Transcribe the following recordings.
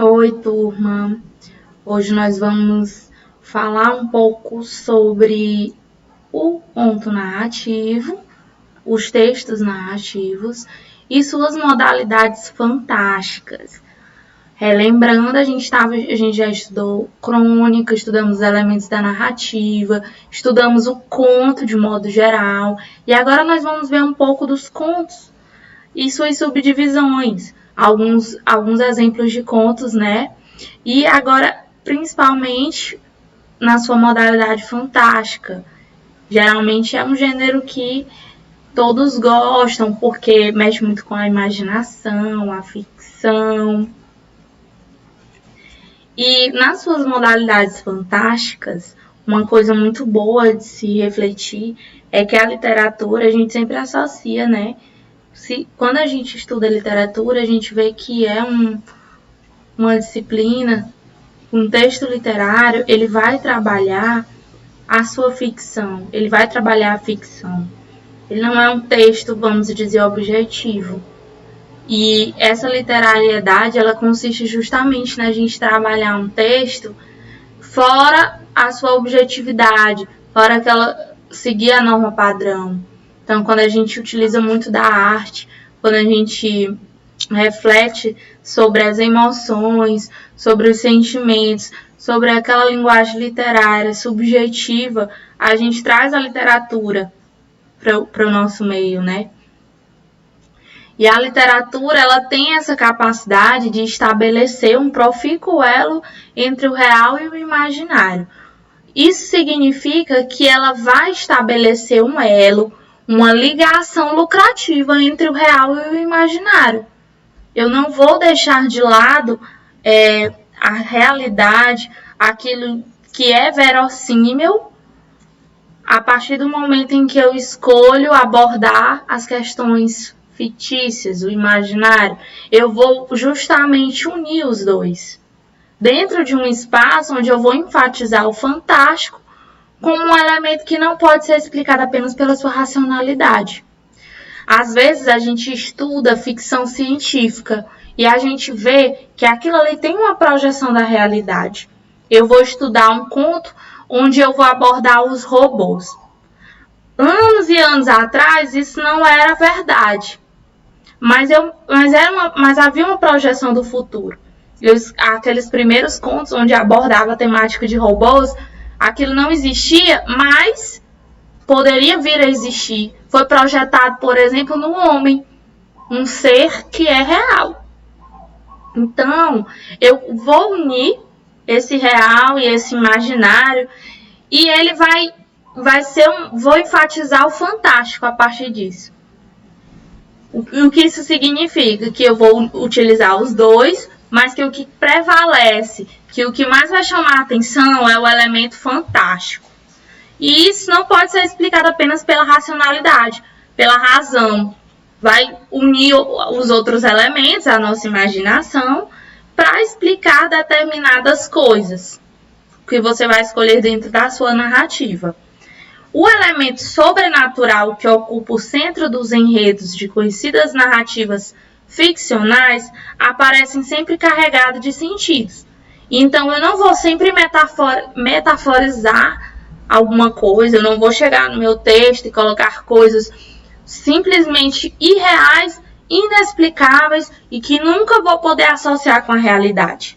Oi, turma! Hoje nós vamos falar um pouco sobre o conto narrativo, os textos narrativos e suas modalidades fantásticas. Relembrando, a gente já estudou crônica, estudamos os elementos da narrativa, estudamos o conto de modo geral, e agora nós vamos ver um pouco dos contos e suas subdivisões, alguns exemplos de contos, né? E agora, principalmente, na sua modalidade fantástica. Geralmente é um gênero que todos gostam, porque mexe muito com a imaginação, a ficção. E nas suas modalidades fantásticas, uma coisa muito boa de se refletir é que a literatura a gente sempre associa, né? Quando a gente estuda literatura, a gente vê que é uma disciplina, um texto literário, ele vai trabalhar a sua ficção, ele vai trabalhar a ficção. Ele não é um texto, vamos dizer, objetivo. E essa literariedade, ela consiste justamente na gente trabalhar um texto fora a sua objetividade, fora aquela seguir a norma padrão. Então, quando a gente utiliza muito da arte, quando a gente reflete sobre as emoções, sobre os sentimentos, sobre aquela linguagem literária subjetiva, a gente traz a literatura para o nosso meio, né? E a literatura, ela tem essa capacidade de estabelecer um profícuo elo entre o real e o imaginário. Isso significa que ela vai estabelecer um elo, uma ligação lucrativa entre o real e o imaginário. Eu não vou deixar de lado a realidade, aquilo que é verossímil, a partir do momento em que eu escolho abordar as questões fictícias, o imaginário. Eu vou justamente unir os dois, dentro de um espaço onde eu vou enfatizar o fantástico como um elemento que não pode ser explicado apenas pela sua racionalidade. Às vezes a gente estuda ficção científica e a gente vê que aquilo ali tem uma projeção da realidade. Eu vou estudar um conto onde eu vou abordar os robôs. Anos e anos atrás isso não era verdade, mas havia uma projeção do futuro. Aqueles primeiros contos onde abordava a temática de robôs, aquilo não existia, mas poderia vir a existir. Foi projetado, por exemplo, no homem, um ser que é real. Então, eu vou unir esse real e esse imaginário, e ele vou enfatizar o fantástico a partir disso. O que isso significa? Que eu vou utilizar os dois, mas que o que prevalece, que o que mais vai chamar a atenção é o elemento fantástico. E isso não pode ser explicado apenas pela racionalidade, pela razão. Vai unir os outros elementos, a nossa imaginação, para explicar determinadas coisas que você vai escolher dentro da sua narrativa. O elemento sobrenatural que ocupa o centro dos enredos de conhecidas narrativas ficcionais aparecem sempre carregado de sentidos. Então, eu não vou sempre metaforizar alguma coisa, eu não vou chegar no meu texto e colocar coisas simplesmente irreais, inexplicáveis e que nunca vou poder associar com a realidade.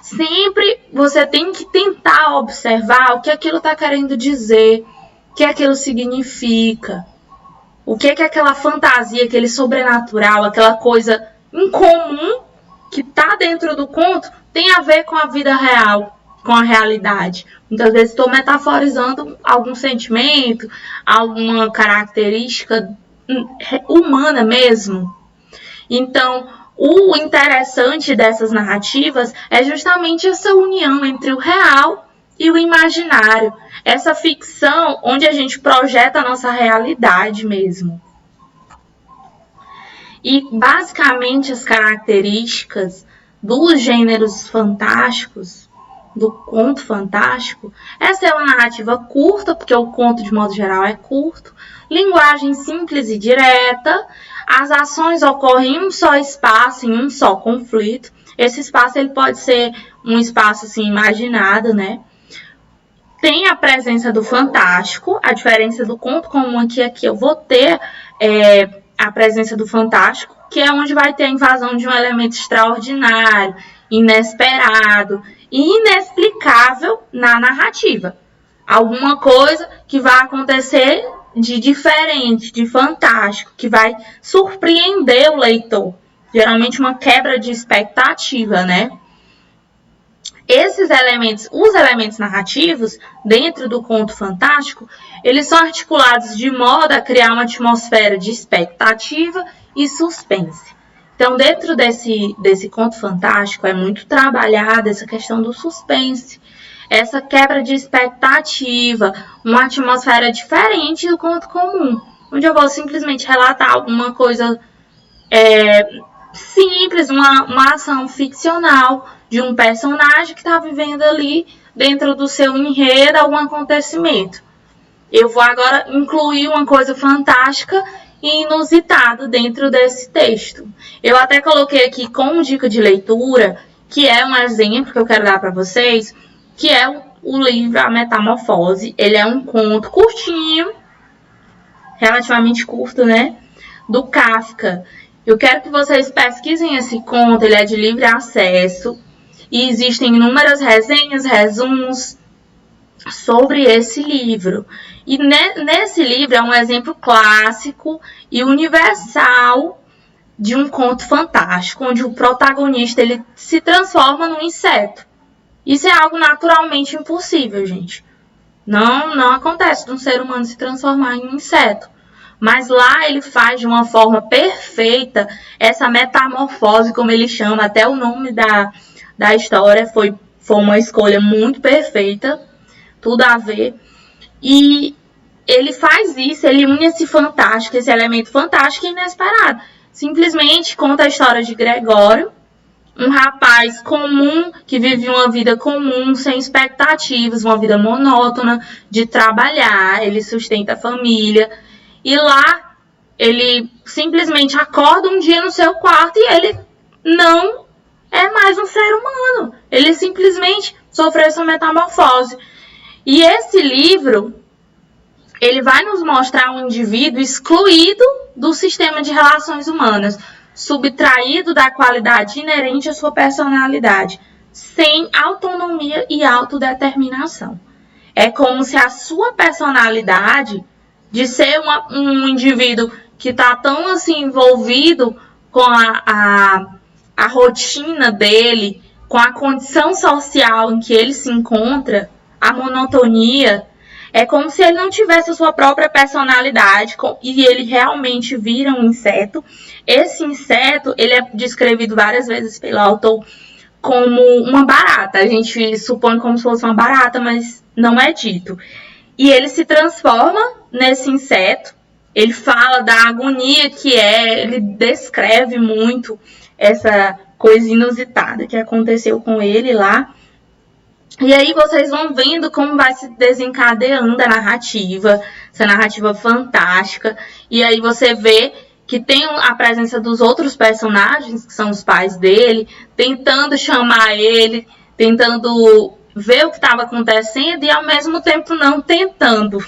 Sempre você tem que tentar observar o que aquilo está querendo dizer, o que aquilo significa, o que aquela fantasia, aquele sobrenatural, aquela coisa incomum que está dentro do conto tem a ver com a vida real, com a realidade. Muitas vezes estou metaforizando algum sentimento, alguma característica humana mesmo. Então, o interessante dessas narrativas é justamente essa união entre o real e o imaginário. Essa ficção onde a gente projeta a nossa realidade mesmo. E, basicamente, as características dos gêneros fantásticos, do conto fantástico, essa é uma narrativa curta, porque o conto, de modo geral, é curto, linguagem simples e direta, as ações ocorrem em um só espaço, em um só conflito. Esse espaço ele pode ser um espaço assim, imaginado, né? Tem a presença do fantástico, a diferença do conto comum aqui eu vou ter a presença do fantástico, que é onde vai ter a invasão de um elemento extraordinário, inesperado e inexplicável na narrativa. Alguma coisa que vai acontecer de diferente, de fantástico, que vai surpreender o leitor. Geralmente uma quebra de expectativa, né? Esses elementos, os elementos narrativos, dentro do conto fantástico, eles são articulados de modo a criar uma atmosfera de expectativa e suspense. Então, dentro desse conto fantástico, é muito trabalhada essa questão do suspense, essa quebra de expectativa, uma atmosfera diferente do conto comum, onde eu vou simplesmente relatar alguma coisa simples, uma ação ficcional de um personagem que está vivendo ali dentro do seu enredo algum acontecimento. Eu vou agora incluir uma coisa fantástica e inusitada dentro desse texto. Eu até coloquei aqui como dica de leitura, que é um exemplo que eu quero dar para vocês, que é o livro A Metamorfose. Ele é um conto curtinho, relativamente curto, né? Do Kafka. Eu quero que vocês pesquisem esse conto, ele é de livre acesso. E existem inúmeras resenhas, resumos sobre esse livro. E nesse livro é um exemplo clássico e universal de um conto fantástico, onde o protagonista ele se transforma num inseto. Isso é algo naturalmente impossível, gente. Não acontece de um ser humano se transformar em um inseto. Mas lá ele faz de uma forma perfeita essa metamorfose, como ele chama, até o nome da história foi uma escolha muito perfeita, tudo a ver. E ele faz isso, ele une esse fantástico, esse elemento fantástico e inesperado. Simplesmente conta a história de Gregório, um rapaz comum que vive uma vida comum, sem expectativas, uma vida monótona de trabalhar, ele sustenta a família. E lá ele simplesmente acorda um dia no seu quarto e ele não é mais um ser humano. Ele simplesmente sofreu essa metamorfose. E esse livro, ele vai nos mostrar um indivíduo excluído do sistema de relações humanas, subtraído da qualidade inerente à sua personalidade, sem autonomia e autodeterminação. É como se a sua personalidade, de ser um indivíduo que está tão assim envolvido com a rotina dele, com a condição social em que ele se encontra, a monotonia, é como se ele não tivesse a sua própria personalidade e ele realmente vira um inseto. Esse inseto, ele é descrevido várias vezes pelo autor como uma barata. A gente supõe como se fosse uma barata, mas não é dito. E ele se transforma nesse inseto, ele fala da agonia que ele descreve muito essa coisa inusitada que aconteceu com ele lá. E aí vocês vão vendo como vai se desencadeando a narrativa, essa narrativa fantástica. E aí você vê que tem a presença dos outros personagens, que são os pais dele, tentando chamar ele, tentando ver o que estava acontecendo e ao mesmo tempo não tentando.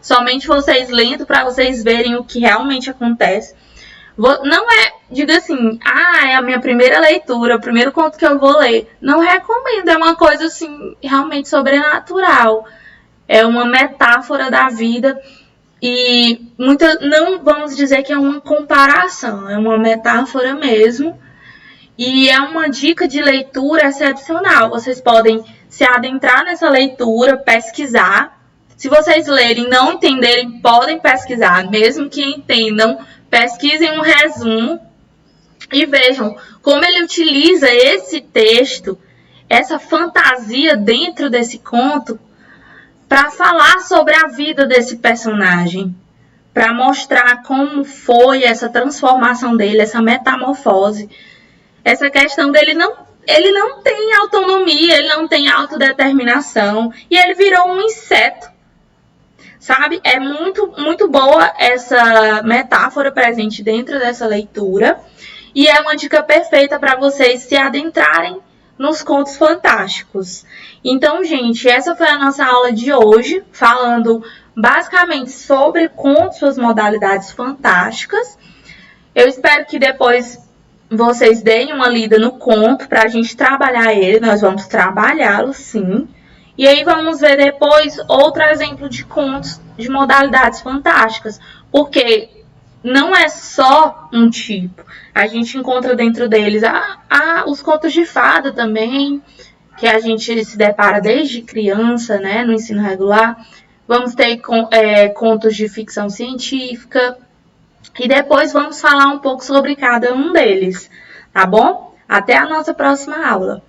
Somente vocês lendo para vocês verem o que realmente acontece. Não é, diga assim, é a minha primeira leitura, o primeiro conto que eu vou ler. Não recomendo, é uma coisa assim, realmente sobrenatural. É uma metáfora da vida e não vamos dizer que é uma comparação, é uma metáfora mesmo. E é uma dica de leitura excepcional. Vocês podem se adentrar nessa leitura, pesquisar. Se vocês lerem e não entenderem, podem pesquisar. Mesmo que entendam, pesquisem um resumo e vejam como ele utiliza esse texto, essa fantasia dentro desse conto, para falar sobre a vida desse personagem, para mostrar como foi essa transformação dele, essa metamorfose, essa questão dele ele não tem autonomia, ele não tem autodeterminação e ele virou um inseto. sabe? É muito boa essa metáfora presente dentro dessa leitura. E é uma dica perfeita para vocês se adentrarem nos contos fantásticos. Então, gente, essa foi a nossa aula de hoje, falando basicamente sobre contos, suas modalidades fantásticas. Eu espero que depois vocês deem uma lida no conto para a gente trabalhar ele. Nós vamos trabalhá-lo, sim. E aí vamos ver depois outro exemplo de contos de modalidades fantásticas, porque não é só um tipo. A gente encontra dentro deles os contos de fada também, que a gente se depara desde criança, né, no ensino regular. Vamos ter contos de ficção científica. E depois vamos falar um pouco sobre cada um deles, tá bom? Até a nossa próxima aula.